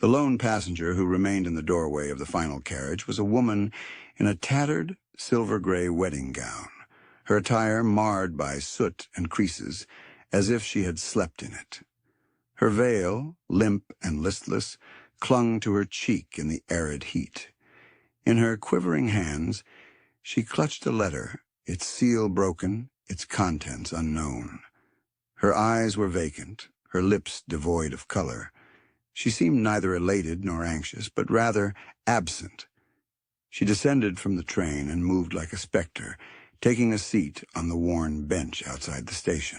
The lone passenger who remained in the doorway of the final carriage was a woman in a tattered, silver-gray wedding gown, her attire marred by soot and creases, as if she had slept in it. Her veil, limp and listless, clung to her cheek in the arid heat. In her quivering hands, she clutched a letter, its seal broken, its contents unknown. Her eyes were vacant, her lips devoid of color. She seemed neither elated nor anxious, but rather absent. She descended from the train and moved like a specter, taking a seat on the worn bench outside the station.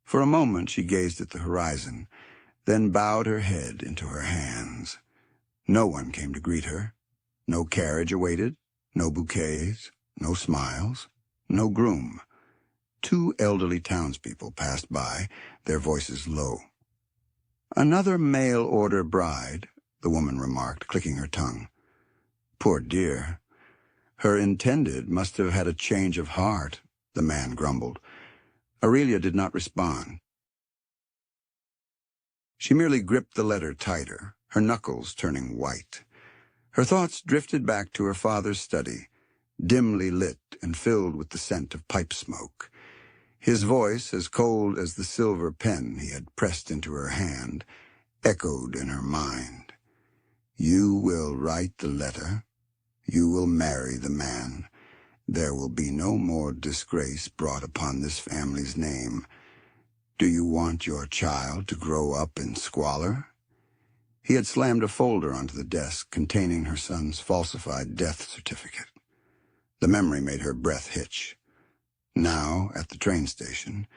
For a moment she gazed at the horizon, then bowed her head into her hands. No one came to greet her. No carriage awaited, no bouquets, no smiles, no groom. 2 elderly townspeople passed by, their voices low. "Another mail-order bride," the woman remarked, clicking her tongue. "Poor dear. Her intended must have had a change of heart," the man grumbled. Aurelia did not respond. She merely gripped the letter tighter, her knuckles turning white. Her thoughts drifted back to her father's study, dimly lit and filled with the scent of pipe smoke. His voice, as cold as the silver pen he had pressed into her hand, echoed in her mind. "You will write the letter. You will marry the man. There will be no more disgrace brought upon this family's name. Do you want your child to grow up in squalor?" He had slammed a folder onto the desk containing her son's falsified death certificate. The memory made her breath hitch. Now, at the train station,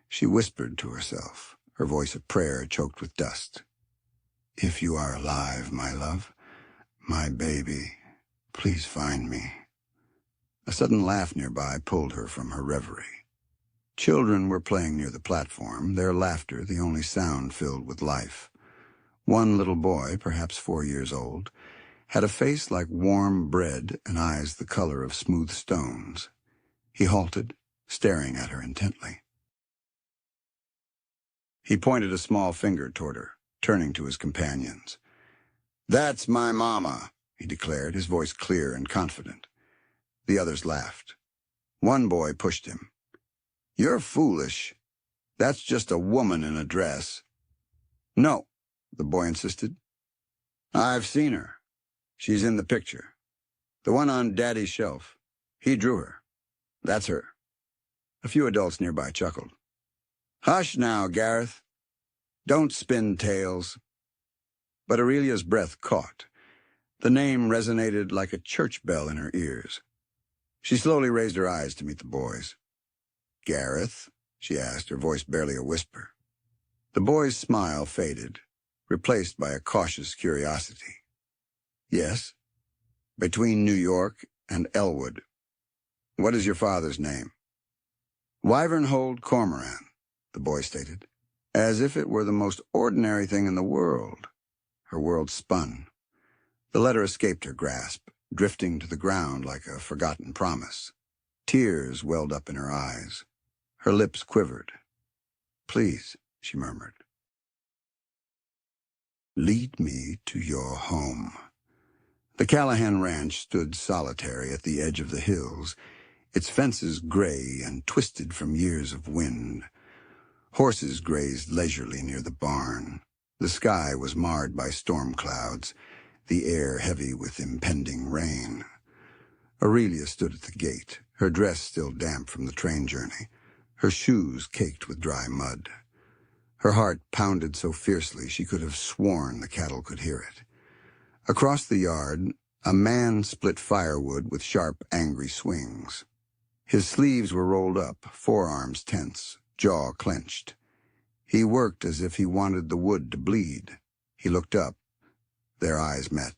she whispered to herself, her voice a prayer choked with dust. "If you are alive, my love, my baby, please find me." A sudden laugh nearby pulled her from her reverie. Children were playing near the platform, their laughter the only sound filled with life. One little boy, perhaps 4 years old, had a face like warm bread and eyes the color of smooth stones. He halted, staring at her intently. He pointed a small finger toward her, turning to his companions. "That's my mama," he declared, his voice clear and confident. The others laughed. One boy pushed him. "You're foolish. That's just a woman in a dress." "No," the boy insisted. "I've seen her. She's in the picture. The one on Daddy's shelf. He drew her. That's her." A few adults nearby chuckled. "Hush now, Gareth. Don't spin tales." But Aurelia's breath caught. The name resonated like a church bell in her ears. She slowly raised her eyes to meet the boys. "Gareth?" she asked, her voice barely a whisper. The boy's smile faded, replaced by a cautious curiosity. "Yes, between New York and Elwood. What is your father's name?" "Wyvernhold Cormoran," the boy stated, as if it were the most ordinary thing in the world. Her world spun. The letter escaped her grasp, drifting to the ground like a forgotten promise. Tears welled up in her eyes. Her lips quivered. "Please," she murmured. "Lead me to your home." The Callahan Ranch stood solitary at the edge of the hills, its fences gray and twisted from years of wind. Horses grazed leisurely near the barn. The sky was marred by storm clouds, the air heavy with impending rain. Aurelia stood at the gate, her dress still damp from the train journey, her shoes caked with dry mud. Her heart pounded so fiercely she could have sworn the cattle could hear it. Across the yard, a man split firewood with sharp, angry swings. His sleeves were rolled up, forearms tense, jaw clenched. He worked as if he wanted the wood to bleed. He looked up. Their eyes met.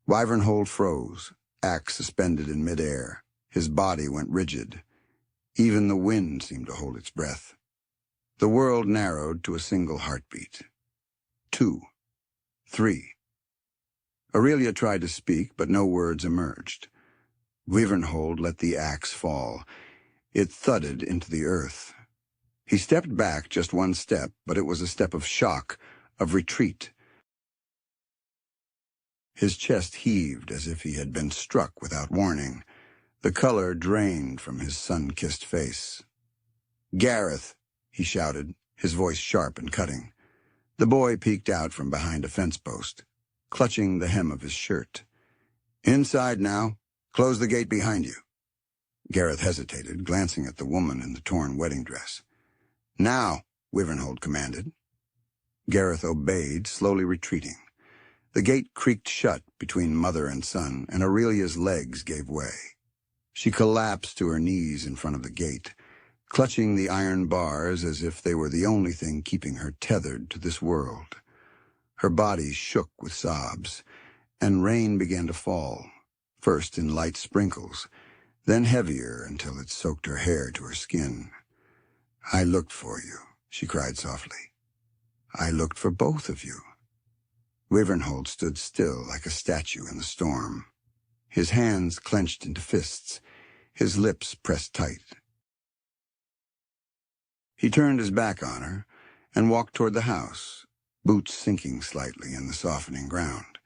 Wyvernhold froze, axe suspended in midair. His body went rigid. Even the wind seemed to hold its breath. The world narrowed to a single heartbeat. 2. 3. Aurelia tried to speak, but no words emerged. Wyvernhold let the axe fall. It thudded into the earth. He stepped back just one step, but it was a step of shock, of retreat. His chest heaved as if he had been struck without warning. The color drained from his sun-kissed face. "Gareth," he shouted, his voice sharp and cutting. The boy peeked out from behind a fence post, clutching the hem of his shirt. "Inside now. Close the gate behind you." Gareth hesitated, glancing at the woman in the torn wedding dress. "Now," Wyvernhold commanded. Gareth obeyed, slowly retreating. The gate creaked shut between mother and son, and Aurelia's legs gave way. She collapsed to her knees in front of the gate, clutching the iron bars as if they were the only thing keeping her tethered to this world. Her body shook with sobs, and rain began to fall, first in light sprinkles, then heavier until it soaked her hair to her skin. "I looked for you," she cried softly. "I looked for both of you." Wyvernhold stood still like a statue in the storm, his hands clenched into fists, his lips pressed tight. He turned his back on her and walked toward the house, boots sinking slightly in the softening ground.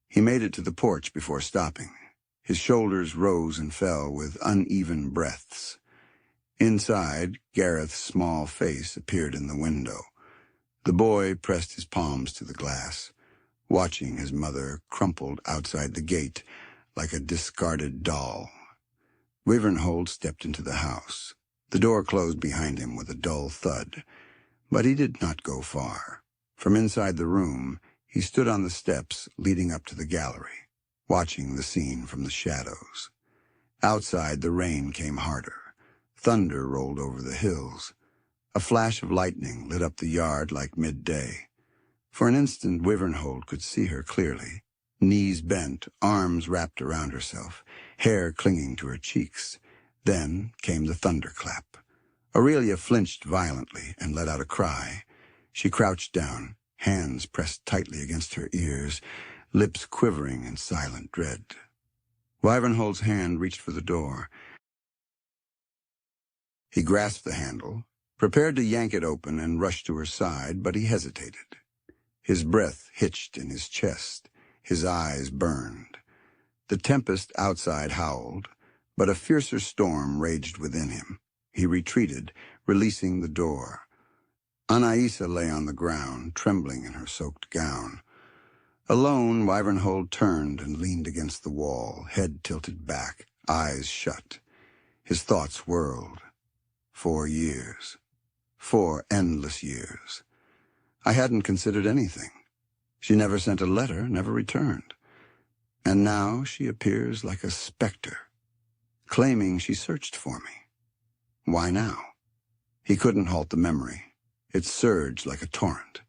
He made it to the porch before stopping. His shoulders rose and fell with uneven breaths. Inside, Gareth's small face appeared in the window. The boy pressed his palms to the glass, watching his mother crumpled outside the gate like a discarded doll. Wyvernhold stepped into the house. The door closed behind him with a dull thud, but he did not go far. From inside the room, he stood on the steps leading up to the gallery, watching the scene from the shadows. Outside, the rain came harder. Thunder rolled over the hills. A flash of lightning lit up the yard like midday. For an instant, Wyvernhold could see her clearly, knees bent, arms wrapped around herself, hair clinging to her cheeks. Then came the thunderclap. Aurelia flinched violently and let out a cry. She crouched down, hands pressed tightly against her ears, lips quivering in silent dread. Wyvernhold's hand reached for the door. He grasped the handle, prepared to yank it open and rush to her side, but he hesitated. His breath hitched in his chest, his eyes burned. The tempest outside howled, but a fiercer storm raged within him. He retreated, releasing the door. Anaïsa lay on the ground, trembling in her soaked gown. Alone, Wyvernhold turned and leaned against the wall, head tilted back, eyes shut. His thoughts whirled. 4 years. 4 endless years. I hadn't considered anything. She never sent a letter, never returned. And now she appears like a specter, claiming she searched for me. Why now? He couldn't halt the memory. It surged like a torrent.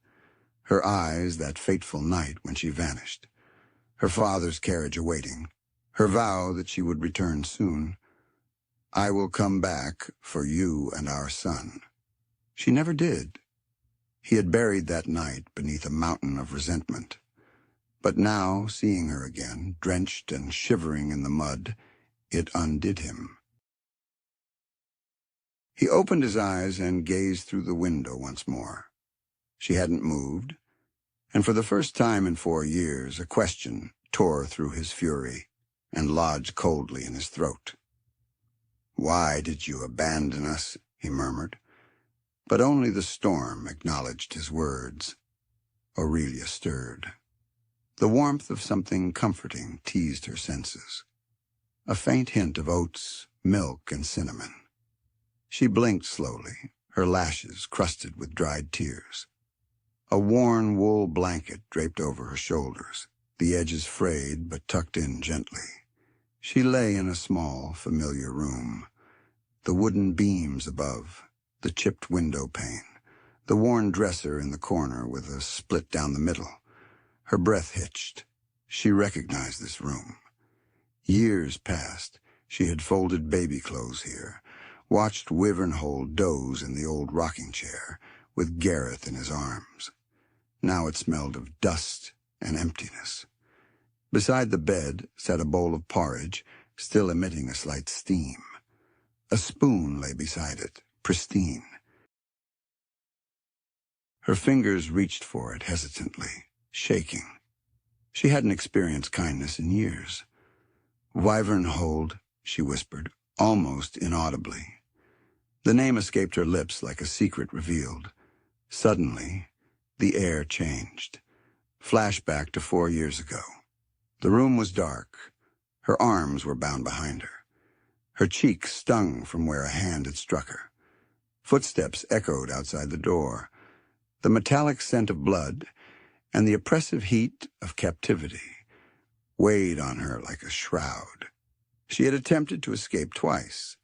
Her eyes that fateful night when she vanished. Her father's carriage awaiting. Her vow that she would return soon. "I will come back for you and our son." She never did. He had buried that night beneath a mountain of resentment. But now, seeing her again, drenched and shivering in the mud, it undid him. He opened his eyes and gazed through the window once more. She hadn't moved, and for the first time in 4 years, a question tore through his fury and lodged coldly in his throat. "Why did you abandon us?" he murmured. But only the storm acknowledged his words. Aurelia stirred. The warmth of something comforting teased her senses. A faint hint of oats, milk, and cinnamon. She blinked slowly, her lashes crusted with dried tears. A worn wool blanket draped over her shoulders, the edges frayed but tucked in gently. She lay in a small, familiar room. The wooden beams above, the chipped window pane, the worn dresser in the corner with a split down the middle. Her breath hitched. She recognized this room. Years passed. She had folded baby clothes here, watched Wyvernhold doze in the old rocking chair, with Gareth in his arms. Now it smelled of dust and emptiness. Beside the bed sat a bowl of porridge, still emitting a slight steam. A spoon lay beside it, pristine. Her fingers reached for it hesitantly, shaking. She hadn't experienced kindness in years. Wyvernhold, she whispered, almost inaudibly. The name escaped her lips like a secret revealed. Suddenly, the air changed. Flashback to 4 years ago. The room was dark. Her arms were bound behind her. Her cheeks stung from where a hand had struck her. Footsteps echoed outside the door. The metallic scent of blood and the oppressive heat of captivity weighed on her like a shroud. She had attempted to escape twice.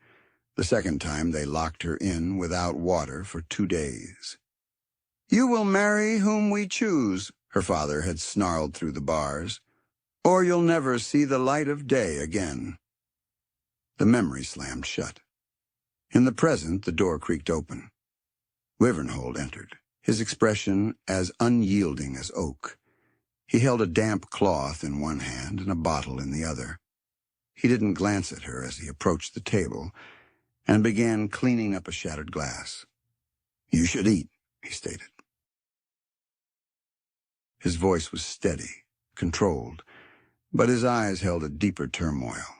The second time they locked her in without water for 2 days. "You will marry whom we choose," her father had snarled through the bars, "or you'll never see the light of day again." The memory slammed shut. In the present, the door creaked open. Wyvernhold entered, his expression as unyielding as oak. He held a damp cloth in one hand and a bottle in the other. He didn't glance at her as he approached the table and began cleaning up a shattered glass. "You should eat," he stated. His voice was steady, controlled, but his eyes held a deeper turmoil.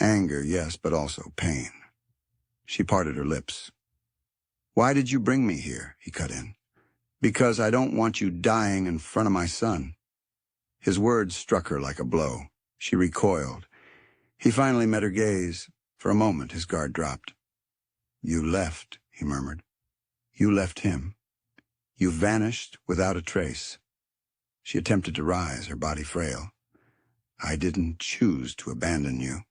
Anger, yes, but also pain. She parted her lips. "Why did you bring me here?" he cut in. "Because I don't want you dying in front of my son." His words struck her like a blow. She recoiled. He finally met her gaze. For a moment, his guard dropped. "You left," he murmured. "You left him. You vanished without a trace." She attempted to rise, her body frail. "I didn't choose to abandon you."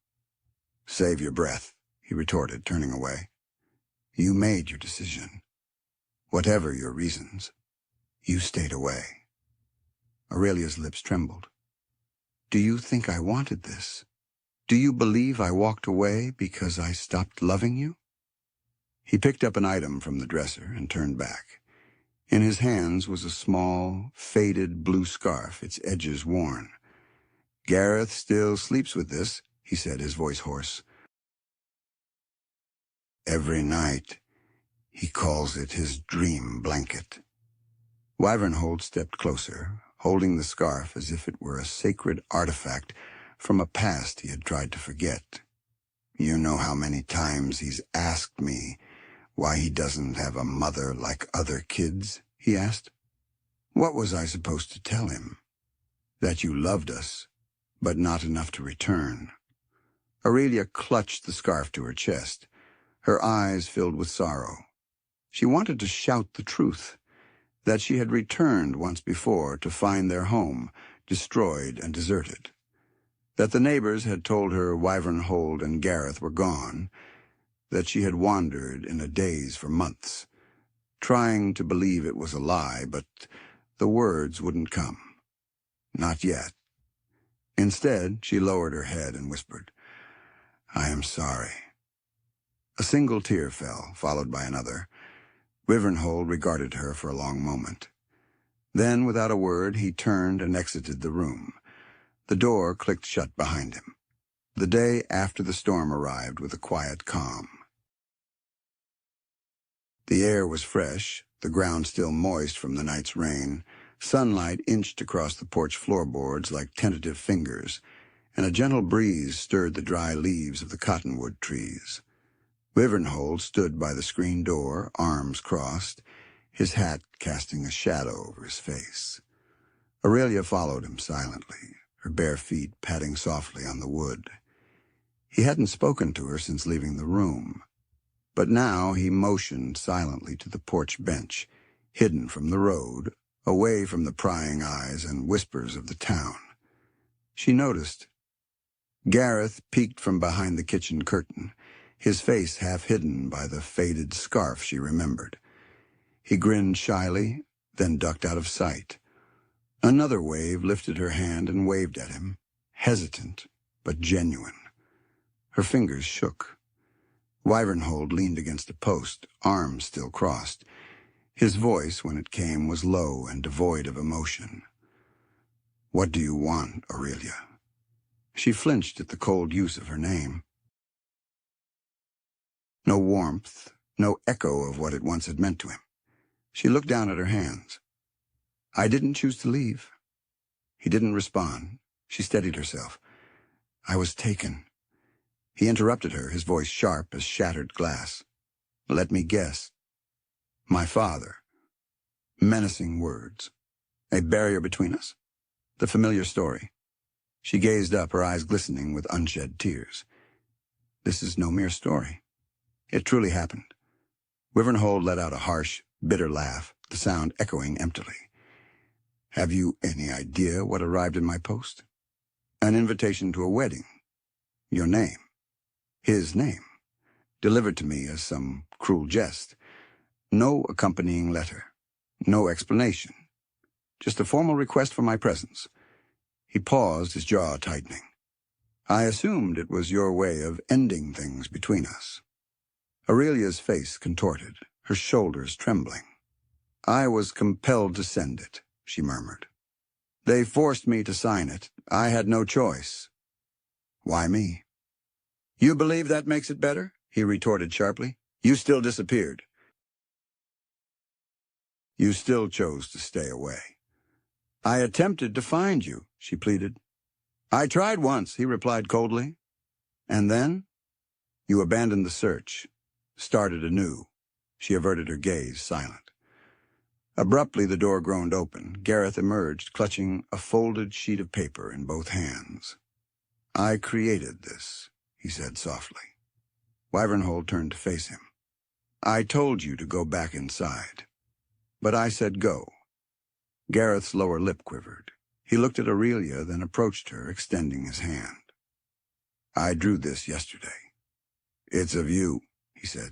"Save your breath," he retorted, turning away. "You made your decision. Whatever your reasons, you stayed away." Aurelia's lips trembled. "Do you think I wanted this? Do you believe I walked away because I stopped loving you?" He picked up an item from the dresser and turned back. In his hands was a small, faded blue scarf, its edges worn. "Gareth still sleeps with this," he said, his voice hoarse. "Every night, he calls it his dream blanket." Wyvernhold stepped closer, holding the scarf as if it were a sacred artifact from a past he had tried to forget. "You know how many times he's asked me why he doesn't have a mother like other kids?" he asked. "What was I supposed to tell him? That you loved us, but not enough to return." Aurelia clutched the scarf to her chest, her eyes filled with sorrow. She wanted to shout the truth, that she had returned once before to find their home destroyed and deserted, that the neighbors had told her Wyvernhold and Gareth were gone, that she had wandered in a daze for months, trying to believe it was a lie, but the words wouldn't come. Not yet. Instead, she lowered her head and whispered, "I am sorry." A single tear fell, followed by another. Wyvernhold regarded her for a long moment. Then, without a word, he turned and exited the room. The door clicked shut behind him. The day after the storm arrived with a quiet calm. The air was fresh, the ground still moist from the night's rain. Sunlight inched across the porch floorboards like tentative fingers, and a gentle breeze stirred the dry leaves of the cottonwood trees. Wyvernhold stood by the screen door, arms crossed, his hat casting a shadow over his face. Aurelia followed him silently, her bare feet patting softly on the wood. He hadn't spoken to her since leaving the room, but now he motioned silently to the porch bench, hidden from the road, away from the prying eyes and whispers of the town. She noticed. Gareth peeked from behind the kitchen curtain, his face half hidden by the faded scarf she remembered. He grinned shyly, then ducked out of sight. Another wave lifted her hand and waved at him, hesitant but genuine. Her fingers shook. Wyvernhold leaned against a post, arms still crossed. His voice, when it came, was low and devoid of emotion. "What do you want, Aurelia?" She flinched at the cold use of her name. No warmth, no echo of what it once had meant to him. She looked down at her hands. "I didn't choose to leave." He didn't respond. She steadied herself. I was taken. He interrupted her, his voice sharp as shattered glass. Let me guess. My father. Menacing words. A barrier between us? The familiar story. She gazed up, her eyes glistening with unshed tears. This is no mere story. It truly happened. Wyvernhold let out a harsh, bitter laugh, the sound echoing emptily. Have you any idea what arrived in my post? An invitation to a wedding. Your name. His name. Delivered to me as some cruel jest. No accompanying letter. No explanation. Just a formal request for my presence. He paused, his jaw tightening. I assumed it was your way of ending things between us. Aurelia's face contorted, her shoulders trembling. I was compelled to send it, she murmured. They forced me to sign it. I had no choice. Why me? You believe that makes it better? He retorted sharply. You still disappeared. You still chose to stay away. I attempted to find you, she pleaded. I tried once, he replied coldly. And then? You abandoned the search, started anew. She averted her gaze, silent. Abruptly, the door groaned open. Gareth emerged, clutching a folded sheet of paper in both hands. I created this, he said softly. Wyvernhold turned to face him. I told you to go back inside. But I said go. Gareth's lower lip quivered. He looked at Aurelia, then approached her, extending his hand. I drew this yesterday. It's of you, he said.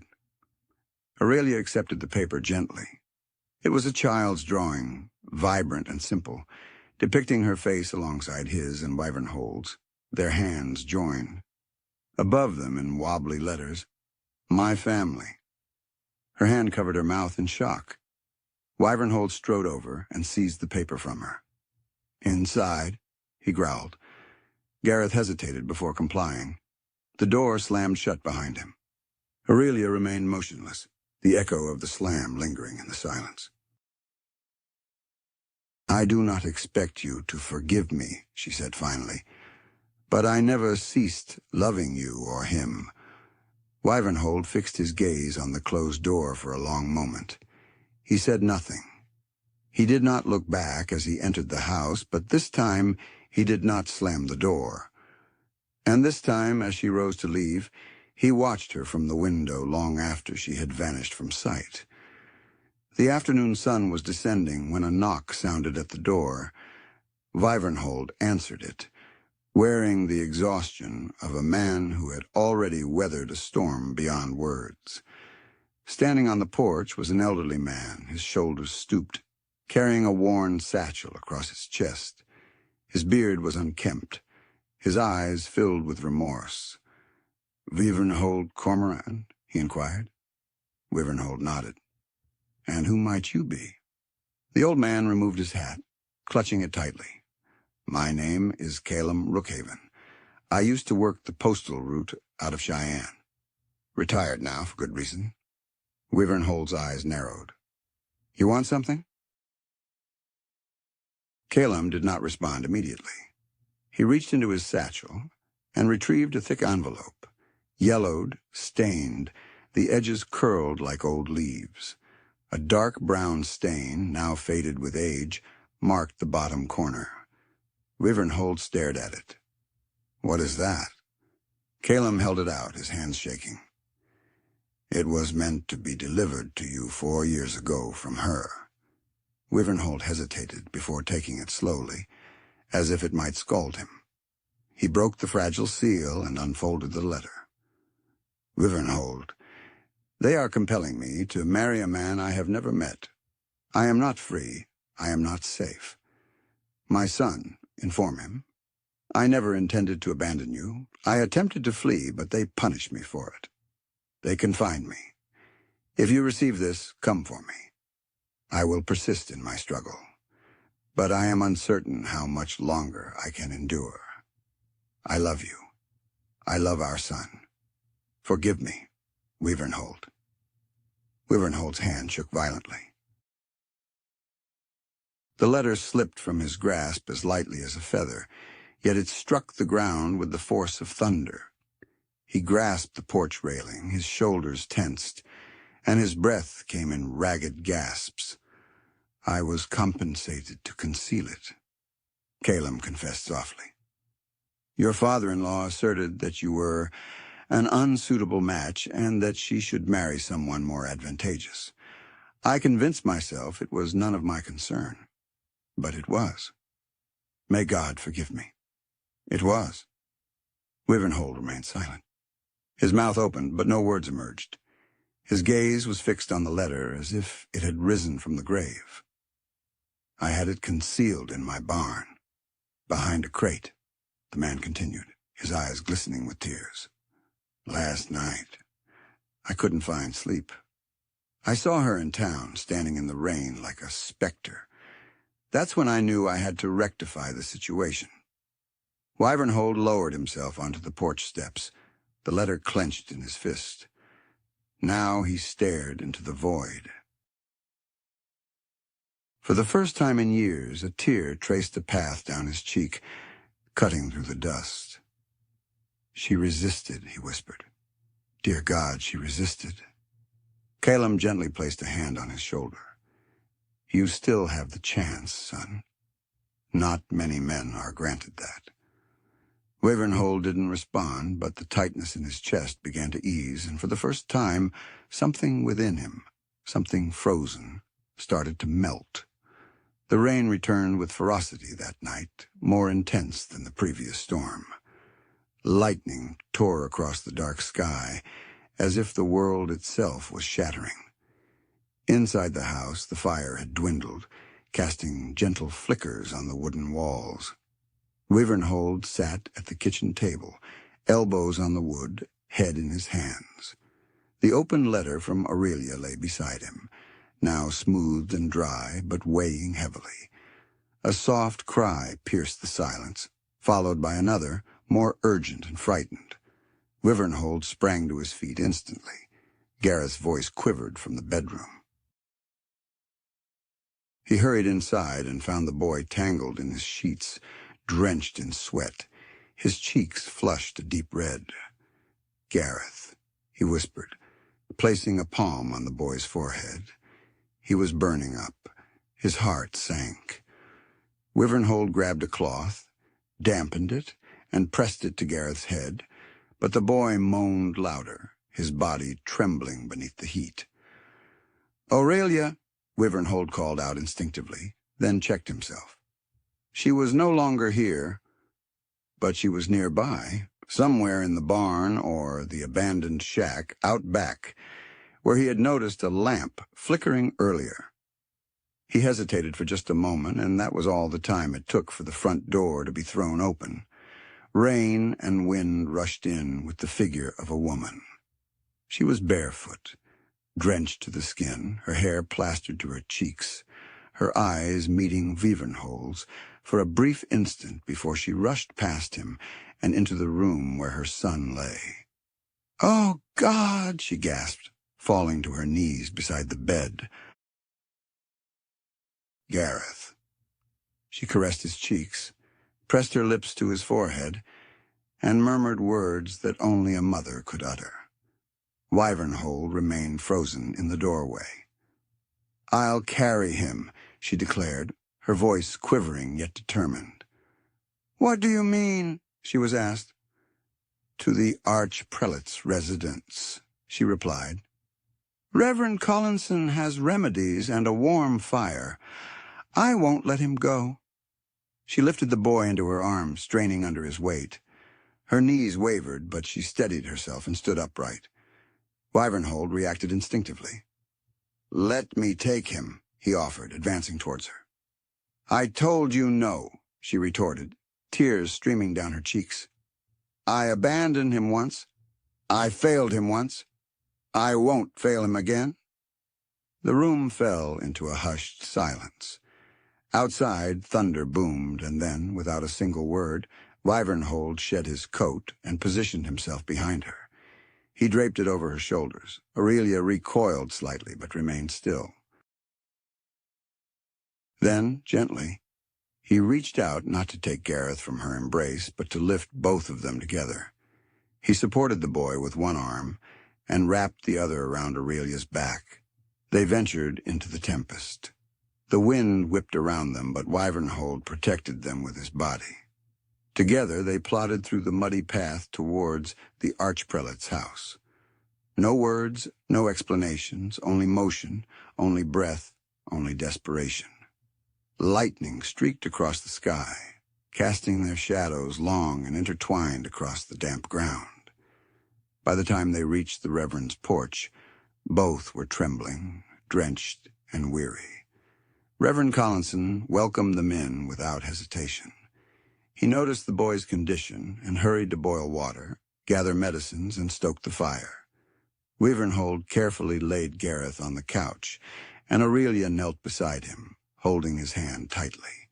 Aurelia accepted the paper gently. It was a child's drawing, vibrant and simple, depicting her face alongside his and Wyvernhold's, their hands joined. Above them, in wobbly letters, my family. Her hand covered her mouth in shock. Wyvernhold strode over and seized the paper from her. Inside, he growled. Gareth hesitated before complying. The door slammed shut behind him. Aurelia remained motionless, the echo of the slam lingering in the silence. I do not expect you to forgive me, she said finally, but I never ceased loving you or him. Wyvernhold fixed his gaze on the closed door for a long moment. He said nothing. He did not look back as he entered the house, but this time he did not slam the door. And this time, as she rose to leave, he watched her from the window long after she had vanished from sight. The afternoon sun was descending when a knock sounded at the door. Wyvernhold answered it, wearing the exhaustion of a man who had already weathered a storm beyond words. Standing on the porch was an elderly man, his shoulders stooped, carrying a worn satchel across his chest. His beard was unkempt, his eyes filled with remorse. Wyvernhold Cormoran? He inquired. Wyvernhold nodded. And who might you be? The old man removed his hat, clutching it tightly. My name is Caelum Rookhaven. I used to work the postal route out of Cheyenne. Retired now, for good reason. Wyvernhold's eyes narrowed. You want something? Caelum did not respond immediately. He reached into his satchel and retrieved a thick envelope. Yellowed, stained, the edges curled like old leaves. A dark brown stain, now faded with age, marked the bottom corner. Wyvernhold stared at it. What is that? Caelum held it out, his hands shaking. It was meant to be delivered to you 4 years ago from her. Wyvernhold hesitated before taking it slowly, as if it might scald him. He broke the fragile seal and unfolded the letter. Wyvernhold, they are compelling me to marry a man I have never met. I am not free. I am not safe. My son, inform him. I never intended to abandon you. I attempted to flee, but they punished me for it. They confined me. If you receive this, come for me. I will persist in my struggle, but I am uncertain how much longer I can endure. I love you. I love our son. Forgive me, Wyvernhold. Wyvernhold's hand shook violently. The letter slipped from his grasp as lightly as a feather, yet it struck the ground with the force of thunder. He grasped the porch railing, his shoulders tensed, and his breath came in ragged gasps. I was compensated to conceal it, Caelum confessed softly. Your father-in-law asserted that you were an unsuitable match and that she should marry someone more advantageous. I convinced myself it was none of my concern, but it was. May God forgive me. It was. Wyvernhold remained silent. His mouth opened, but no words emerged. His gaze was fixed on the letter as if it had risen from the grave. I had it concealed in my barn, behind a crate, the man continued, his eyes glistening with tears. Last night, I couldn't find sleep. I saw her in town, standing in the rain like a specter. That's when I knew I had to rectify the situation. Wyvernhold lowered himself onto the porch steps, the letter clenched in his fist. Now he stared into the void. For the first time in years, a tear traced a path down his cheek, cutting through the dust. She resisted, he whispered. Dear God, she resisted. Caelum gently placed a hand on his shoulder. You still have the chance, son. Not many men are granted that. Wyvernhold didn't respond, but the tightness in his chest began to ease, and for the first time, something within him, something frozen, started to melt. The rain returned with ferocity that night, more intense than the previous storm. Lightning tore across the dark sky, as if the world itself was shattering. Inside the house, the fire had dwindled, casting gentle flickers on the wooden walls. Wyvernhold sat at the kitchen table, elbows on the wood, head in his hands. The open letter from Aurelia lay beside him, now smoothed and dry, but weighing heavily. A soft cry pierced the silence, followed by another, more urgent and frightened. Wyvernhold sprang to his feet instantly. Gareth's voice quivered from the bedroom. He hurried inside and found the boy tangled in his sheets, drenched in sweat, his cheeks flushed a deep red. Gareth, he whispered, placing a palm on the boy's forehead. He was burning up. His heart sank. Wyvernhold grabbed a cloth, dampened it, and pressed it to Gareth's head, but the boy moaned louder, his body trembling beneath the heat. Aurelia, Wyvernhold called out instinctively, then checked himself. She was no longer here, but she was nearby, somewhere in the barn or the abandoned shack out back, where he had noticed a lamp flickering earlier. He hesitated for just a moment, and that was all the time it took for the front door to be thrown open. Rain and wind rushed in with the figure of a woman. She was barefoot, drenched to the skin, her hair plastered to her cheeks, her eyes meeting Wyvernhold's for a brief instant before she rushed past him and into the room where her son lay. "Oh, God!" she gasped, falling to her knees beside the bed. Gareth. She caressed his cheeks, pressed her lips to his forehead, and murmured words that only a mother could utter. Wyvernhold remained frozen in the doorway. "I'll carry him," she declared, her voice quivering yet determined. "What do you mean?" she was asked. "To the archprelate's residence," she replied. "Reverend Collinson has remedies and a warm fire. I won't let him go." She lifted the boy into her arms, straining under his weight. Her knees wavered, but she steadied herself and stood upright. Wyvernhold reacted instinctively. "Let me take him," he offered, advancing towards her. "I told you no," she retorted, tears streaming down her cheeks. "I abandoned him once. I failed him once. I won't fail him again." The room fell into a hushed silence. Outside, thunder boomed, and then, without a single word, Wyvernhold shed his coat and positioned himself behind her. He draped it over her shoulders. Aurelia recoiled slightly, but remained still. Then, gently, he reached out not to take Gareth from her embrace, but to lift both of them together. He supported the boy with one arm and wrapped the other around Aurelia's back. They ventured into the tempest. The wind whipped around them, but Wyvernhold protected them with his body. Together they plodded through the muddy path towards the archprelate's house. No words, no explanations, only motion, only breath, only desperation. Lightning streaked across the sky, casting their shadows long and intertwined across the damp ground. By the time they reached the reverend's porch, both were trembling, drenched, and weary. Reverend Collinson welcomed them in without hesitation. He noticed the boy's condition and hurried to boil water, gather medicines, and stoke the fire. Wyvernhold carefully laid Gareth on the couch, and Aurelia knelt beside him, holding his hand tightly.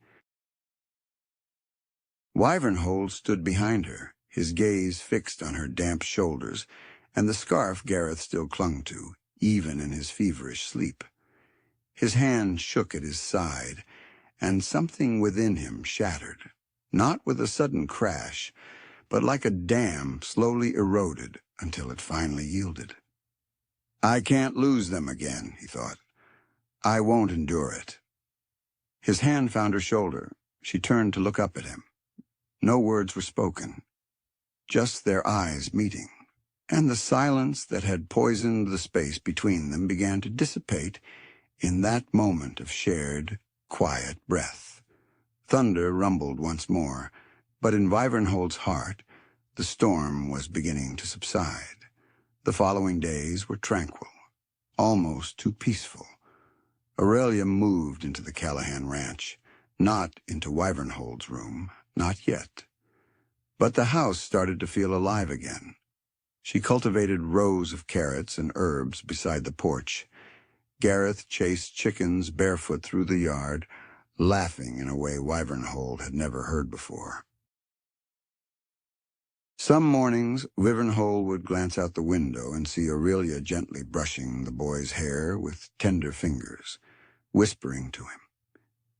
Wyvernhold stood behind her, his gaze fixed on her damp shoulders and the scarf Gareth still clung to, even in his feverish sleep. His hand shook at his side, and something within him shattered, not with a sudden crash, but like a dam slowly eroded until it finally yielded. "I can't lose them again," he thought. "I won't endure it." His hand found her shoulder. She turned to look up at him. No words were spoken, just their eyes meeting, and the silence that had poisoned the space between them began to dissipate in that moment of shared, quiet breath. Thunder rumbled once more, but in Wyvernhold's heart, the storm was beginning to subside. The following days were tranquil, almost too peaceful. Aurelia moved into the Callahan ranch, not into Wyvernhold's room, not yet. But the house started to feel alive again. She cultivated rows of carrots and herbs beside the porch. Gareth chased chickens barefoot through the yard, laughing in a way Wyvernhold had never heard before. Some mornings, Wyvernhold would glance out the window and see Aurelia gently brushing the boy's hair with tender fingers, whispering to him.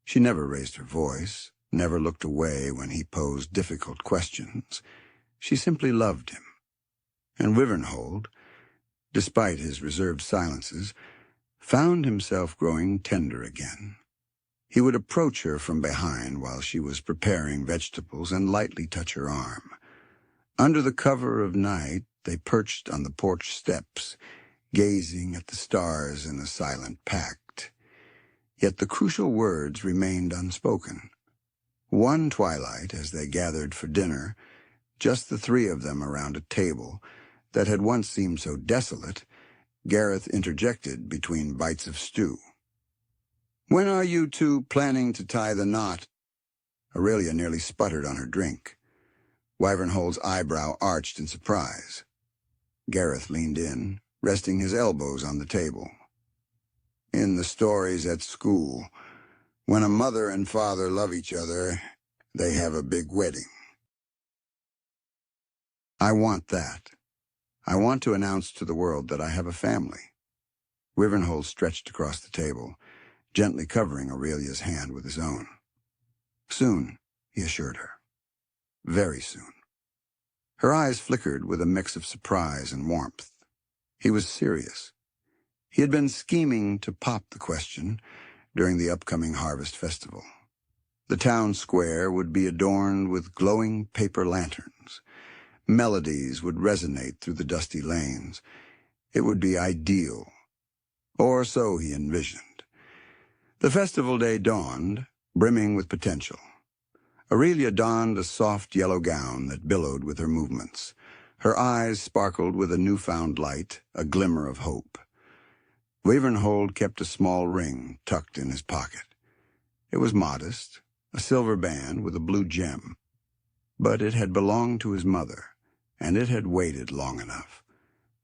She never raised her voice, never looked away when he posed difficult questions. She simply loved him. And Wyvernhold, despite his reserved silences, found himself growing tender again. He would approach her from behind while she was preparing vegetables and lightly touch her arm. Under the cover of night, they perched on the porch steps, gazing at the stars in a silent pact. Yet the crucial words remained unspoken. One twilight, as they gathered for dinner, just the three of them around a table that had once seemed so desolate, Gareth interjected between bites of stew. "When are you two planning to tie the knot?" Aurelia nearly sputtered on her drink. Wyvernhold's eyebrow arched in surprise. Gareth leaned in, resting his elbows on the table. "In the stories at school, when a mother and father love each other, they have a big wedding. I want that. I want to announce to the world that I have a family." Wyvernhold stretched across the table, gently covering Aurelia's hand with his own. "Soon," he assured her. "Very soon." Her eyes flickered with a mix of surprise and warmth. He was serious. He had been scheming to pop the question during the upcoming harvest festival. The town square would be adorned with glowing paper lanterns. Melodies would resonate through the dusty lanes. It would be ideal. Or so he envisioned. The festival day dawned, brimming with potential. Aurelia donned a soft yellow gown that billowed with her movements. Her eyes sparkled with a newfound light, a glimmer of hope. Wyvernhold kept a small ring tucked in his pocket. It was modest, a silver band with a blue gem. But it had belonged to his mother, and it had waited long enough.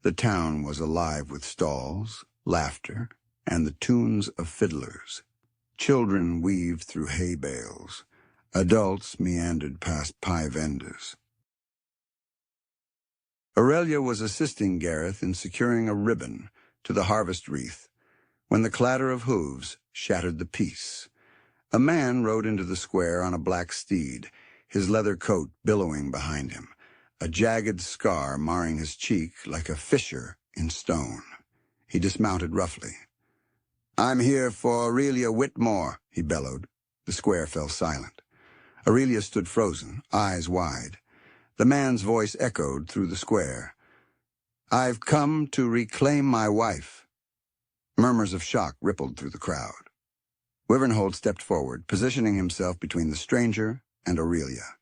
The town was alive with stalls, laughter, and the tunes of fiddlers. Children weaved through hay bales. Adults meandered past pie vendors. Aurelia was assisting Gareth in securing a ribbon to the harvest wreath when the clatter of hooves shattered the peace. A man rode into the square on a black steed, his leather coat billowing behind him, a jagged scar marring his cheek like a fissure in stone. He dismounted roughly. "I'm here for Aurelia Whitmore," he bellowed. The square fell silent. Aurelia stood frozen, eyes wide. The man's voice echoed through the square. "I've come to reclaim my wife." Murmurs of shock rippled through the crowd. Wyvernhold stepped forward, positioning himself between the stranger and Aurelia.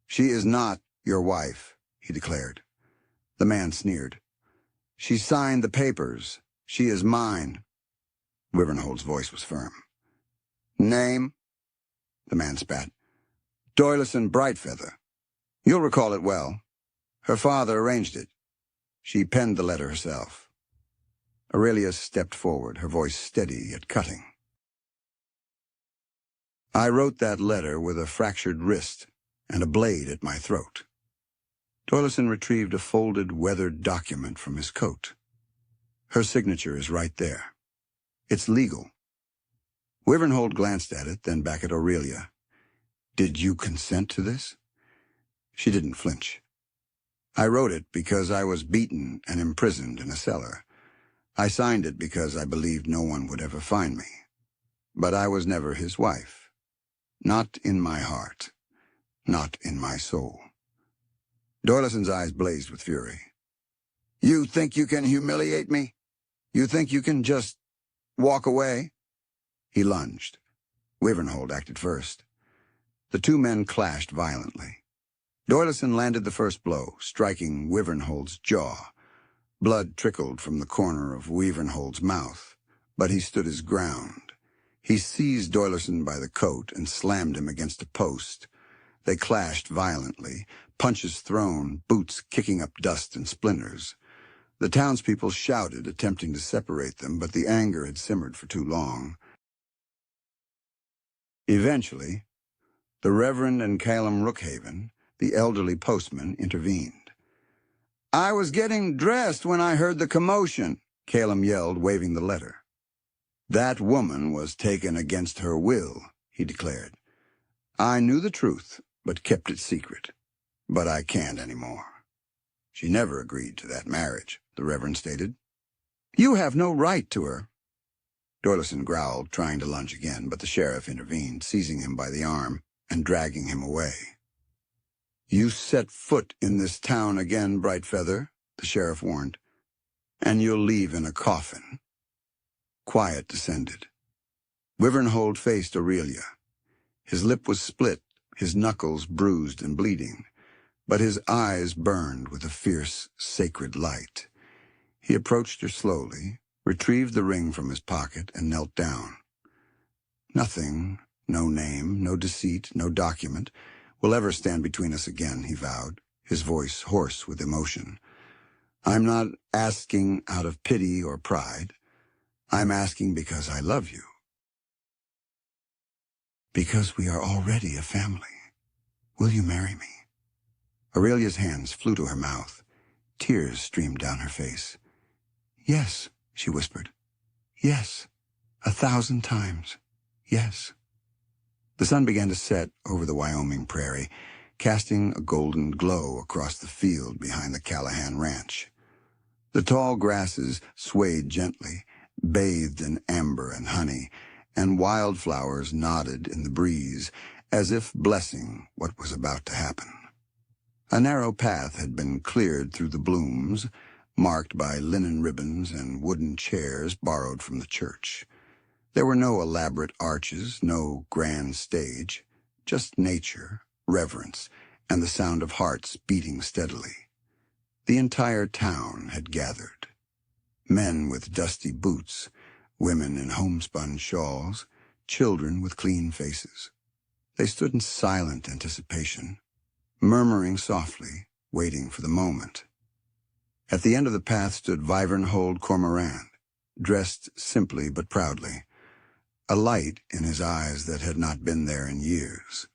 "She is not your wife," he declared. The man sneered. "She signed the papers. She is mine." Wyvernhold's voice was firm. "Name?" The man spat. "Doylison Brightfeather. You'll recall it well. Her father arranged it. She penned the letter herself." Aurelia stepped forward, her voice steady yet cutting. "I wrote that letter with a fractured wrist and a blade at my throat." Doylison retrieved a folded, weathered document from his coat. "Her signature is right there. It's legal." Wyvernhold glanced at it, then back at Aurelia. "Did you consent to this?" She didn't flinch. "I wrote it because I was beaten and imprisoned in a cellar. I signed it because I believed no one would ever find me. But I was never his wife. Not in my heart. Not in my soul." Doylison's eyes blazed with fury. "You think you can humiliate me? You think you can just walk away?" He lunged. Wyvernhold acted first. The two men clashed violently. Doylison landed the first blow, striking Wyvernhold's jaw. Blood trickled from the corner of Wyvernhold's mouth, but he stood his ground. He seized Doylison by the coat and slammed him against a post. They clashed violently, punches thrown, boots kicking up dust and splinters. The townspeople shouted, attempting to separate them, but the anger had simmered for too long. Eventually, the Reverend and Caelum Rookhaven, the elderly postman, intervened. "I was getting dressed when I heard the commotion," Caelum yelled, waving the letter. "That woman was taken against her will," he declared. "I knew the truth, but kept it secret. But I can't anymore." "She never agreed to that marriage," the Reverend stated. "You have no right to her." Doylison growled, trying to lunge again, but the sheriff intervened, seizing him by the arm and dragging him away. "You set foot in this town again, Brightfeather," the sheriff warned, "and you'll leave in a coffin." Quiet descended. Wyvernhold faced Aurelia. His lip was split, his knuckles bruised and bleeding, but his eyes burned with a fierce, sacred light. He approached her slowly, retrieved the ring from his pocket, and knelt down. "Nothing, no name, no deceit, no document, will ever stand between us again," he vowed, his voice hoarse with emotion. "I'm not asking out of pity or pride. I'm asking because I love you. Because we are already a family. Will you marry me?" Aurelia's hands flew to her mouth. Tears streamed down her face. "Yes," she whispered. "Yes, 1,000 times. Yes." The sun began to set over the Wyoming prairie, casting a golden glow across the field behind the Callahan Ranch. The tall grasses swayed gently, bathed in amber and honey, and wildflowers nodded in the breeze as if blessing what was about to happen. A narrow path had been cleared through the blooms, marked by linen ribbons and wooden chairs borrowed from the church. There were no elaborate arches, no grand stage, just nature, reverence, and the sound of hearts beating steadily. The entire town had gathered. Men with dusty boots, women in homespun shawls, children with clean faces. They stood in silent anticipation, murmuring softly, waiting for the moment. At the end of the path stood Wyvernhold Cormorant, dressed simply but proudly, a light in his eyes that had not been there in years.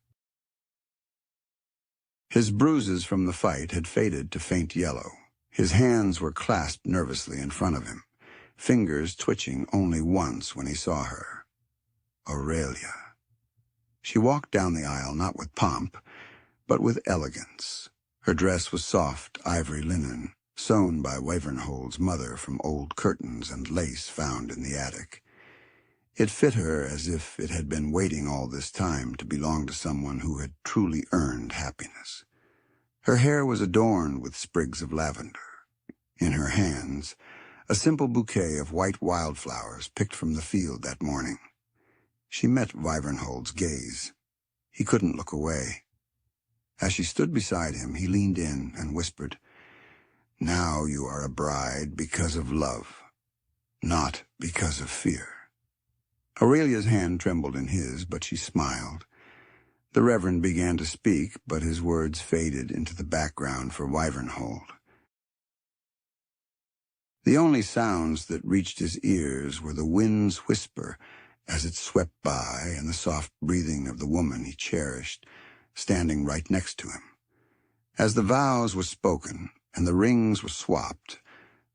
His bruises from the fight had faded to faint yellow. His hands were clasped nervously in front of him, fingers twitching only once when he saw her. Aurelia. She walked down the aisle not with pomp, but with elegance. Her dress was soft ivory linen, sewn by Wyvernhold's mother from old curtains and lace found in the attic. It fit her as if it had been waiting all this time to belong to someone who had truly earned happiness. Her hair was adorned with sprigs of lavender. In her hands, a simple bouquet of white wildflowers picked from the field that morning. She met Wyvernhold's gaze. He couldn't look away. As she stood beside him, he leaned in and whispered, "Now you are a bride because of love, not because of fear." Aurelia's hand trembled in his, but she smiled. The reverend began to speak, but his words faded into the background for Wyvernhold. The only sounds that reached his ears were the wind's whisper as it swept by and the soft breathing of the woman he cherished, standing right next to him. As the vows were spoken and the rings were swapped,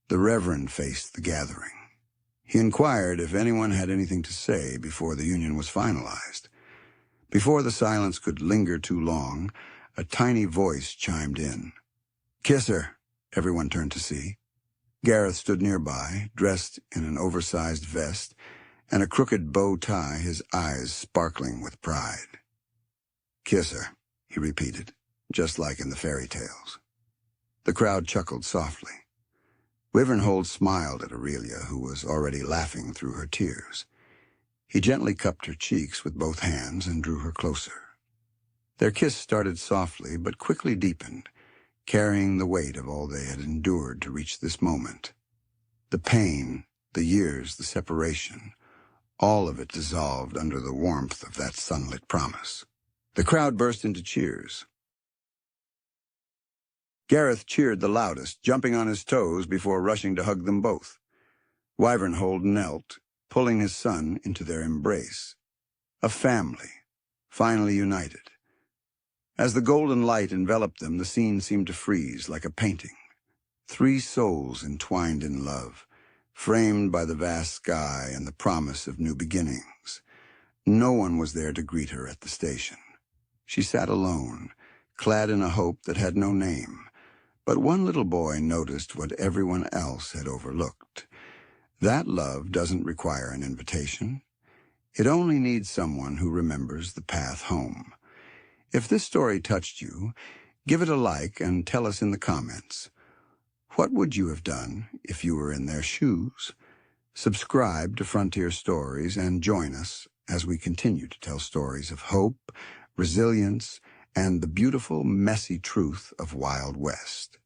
the reverend faced the gathering. He inquired if anyone had anything to say before the union was finalized. Before the silence could linger too long, a tiny voice chimed in. "Kiss her," everyone turned to see. Gareth stood nearby, dressed in an oversized vest and a crooked bow tie, his eyes sparkling with pride. "Kiss her," he repeated, just like in the fairy tales. The crowd chuckled softly. Wyvernhold smiled at Aurelia, who was already laughing through her tears. He gently cupped her cheeks with both hands and drew her closer. Their kiss started softly but quickly deepened, carrying the weight of all they had endured to reach this moment. The pain, the years, the separation, all of it dissolved under the warmth of that sunlit promise. The crowd burst into cheers. Gareth cheered the loudest, jumping on his toes before rushing to hug them both. Wyvernhold knelt, pulling his son into their embrace. A family, finally united. As the golden light enveloped them, the scene seemed to freeze like a painting. 3 souls entwined in love, framed by the vast sky and the promise of new beginnings. No one was there to greet her at the station. She sat alone, clad in a hope that had no name. But one little boy noticed what everyone else had overlooked. That love doesn't require an invitation. It only needs someone who remembers the path home. If this story touched you, give it a like and tell us in the comments. What would you have done if you were in their shoes? Subscribe to Frontier Stories and join us as we continue to tell stories of hope, resilience, and the beautiful, messy truth of Wild West.